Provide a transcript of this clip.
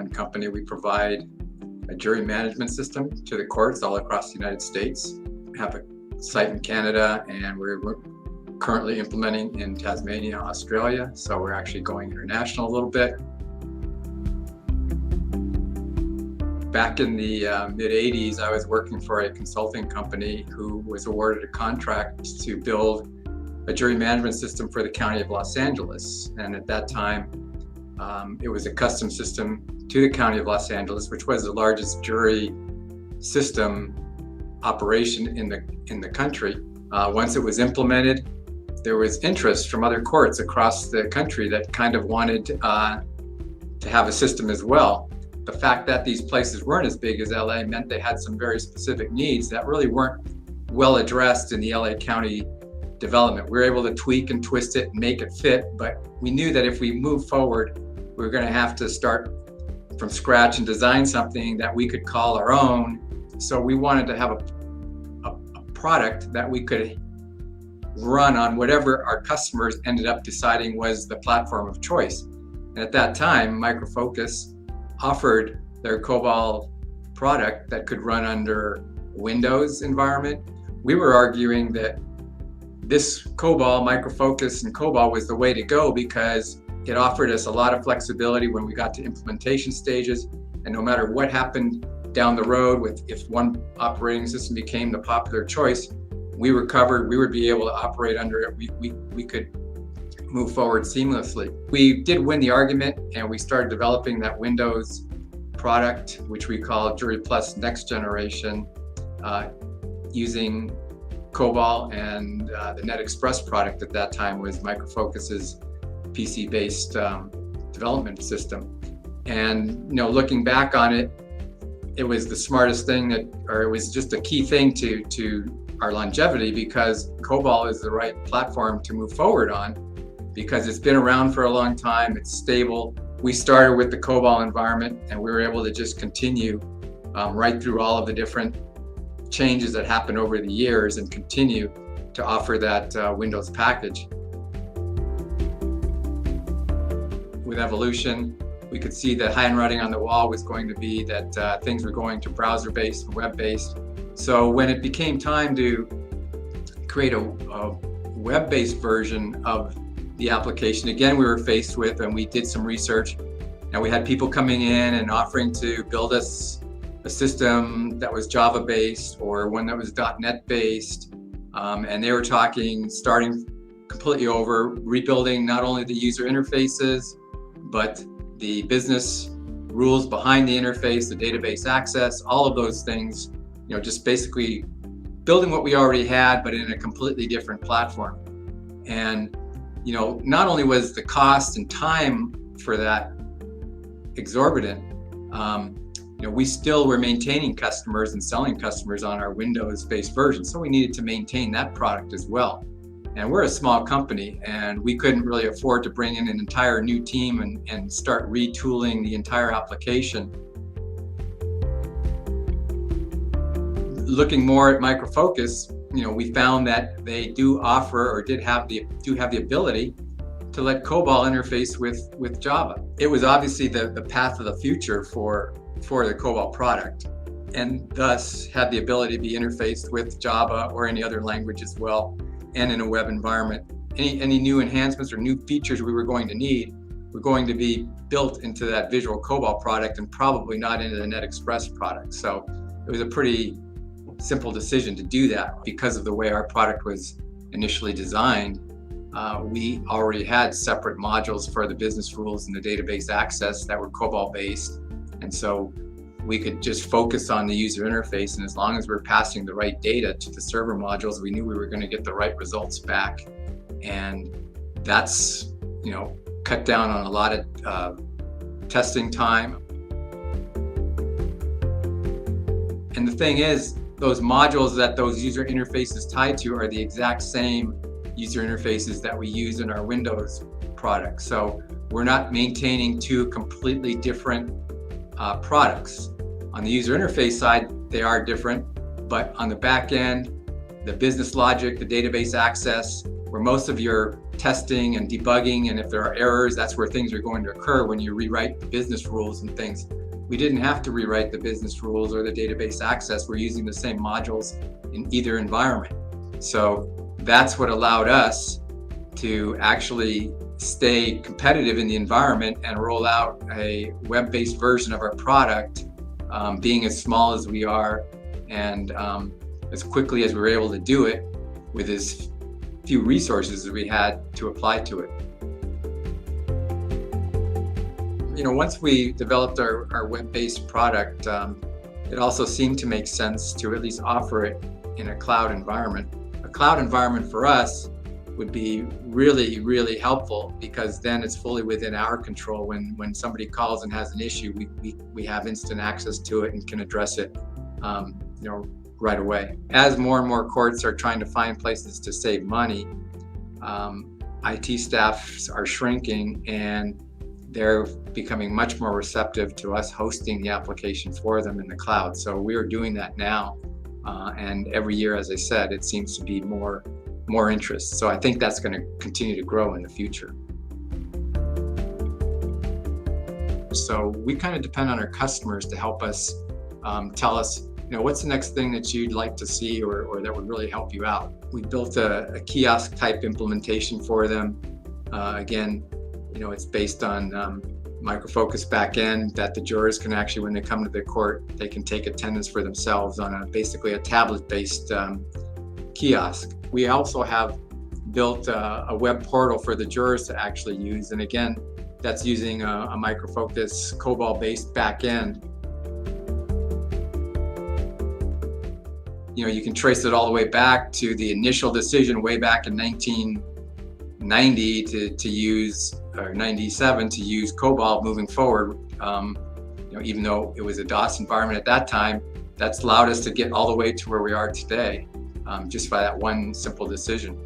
consulting company. We provide a jury management system to the courts all across the United States. We have a site in Canada, and we're currently implementing in Tasmania, Australia. So we're actually going international a little bit. Back in the mid-'80s, I was working for a consulting company who was awarded a contract to build a jury management system for the County of Los Angeles. And at that time, it was a custom system to the County of Los Angeles, which was the largest jury system operation in the country. Once it was implemented, there was interest from other courts across the country that kind of wanted to have a system as well. The fact that these places weren't as big as LA meant they had some very specific needs that really weren't well addressed in the LA County development. We were able to tweak and twist it and make it fit, but we knew that if we moved forward, we were going to have to start from scratch and design something that we could call our own. So we wanted to have a product that we could run on whatever our customers ended up deciding was the platform of choice. And at that time, Micro Focus offered their COBOL product that could run under Windows environment. We were arguing that this COBOL, Micro Focus and COBOL was the way to go because it offered us a lot of flexibility when we got to implementation stages. And no matter what happened down the road, if one operating system became the popular choice, we were covered. We would be able to operate under it. We could move forward seamlessly. We did win the argument, and we started developing that Windows product, which we call Jury Plus Next Generation, using COBOL, and the NetExpress product at that time was Micro Focus's PC-based development system. And looking back on it, it was the smartest thing it was just a key thing to our longevity, because COBOL is the right platform to move forward on, because it's been around for a long time, it's stable. We started with the COBOL environment, and we were able to just continue right through all of the different changes that happened over the years and continue to offer that Windows package. With evolution, we could see that handwriting on the wall was going to be that things were going to browser-based and web-based. So when it became time to create a web-based version of the application, again, we were faced with, and we did some research, and we had people coming in and offering to build us a system that was Java-based or one that was .NET-based, and they were starting completely over, rebuilding not only the user interfaces, but the business rules behind the interface, the database access, all of those things, just basically building what we already had, but in a completely different platform. And not only was the cost and time for that exorbitant, we still were maintaining customers and selling customers on our Windows-based version. So we needed to maintain that product as well. And we're a small company, and we couldn't really afford to bring in an entire new team and start retooling the entire application. Looking more at Micro Focus, we found that they do offer, or do have the ability to let COBOL interface with Java. It was obviously the path of the future for the COBOL product, and thus had the ability to be interfaced with Java or any other language as well, and in a web environment. Any new enhancements or new features we were going to need were going to be built into that visual COBOL product, and probably not into the NetExpress product. So it was a pretty simple decision to do that. Because of the way our product was initially designed, we already had separate modules for the business rules and the database access that were COBOL based. And so we could just focus on the user interface, and as long as we're passing the right data to the server modules, we knew we were going to get the right results back. And that's, cut down on a lot of testing time. And the thing is, those modules that those user interfaces tie to are the exact same user interfaces that we use in our Windows product. So we're not maintaining two completely different products. On the user interface side, they are different, but on the back end, the business logic, the database access, where most of your testing and debugging, and if there are errors, that's where things are going to occur when you rewrite the business rules and things. We didn't have to rewrite the business rules or the database access. We're using the same modules in either environment. So that's what allowed us to actually stay competitive in the environment and roll out a web-based version of our product, being as small as we are and as quickly as we were able to do it with as few resources as we had to apply to it. Once we developed our web-based product, it also seemed to make sense to at least offer it in a cloud environment. A cloud environment for us would be really, really helpful, because then it's fully within our control. When somebody calls and has an issue, we have instant access to it and can address it right away. As more and more courts are trying to find places to save money, IT staffs are shrinking, and they're becoming much more receptive to us hosting the application for them in the cloud. So we are doing that now, and every year, as I said, it seems to be more interest. So I think that's going to continue to grow in the future. So we kind of depend on our customers to help us tell us, what's the next thing that you'd like to see or that would really help you out. We built a kiosk type implementation for them. Again, it's based on Micro Focus backend that the jurors can actually, when they come to the court, they can take attendance for themselves on basically a tablet-based kiosk. We also have built a web portal for the jurors to actually use, and again, that's using a Micro Focus COBOL-based backend. You can trace it all the way back to the initial decision way back in 1990 to use, or 97, to use COBOL moving forward. Even though it was a DOS environment at that time, that's allowed us to get all the way to where we are today, just by that one simple decision.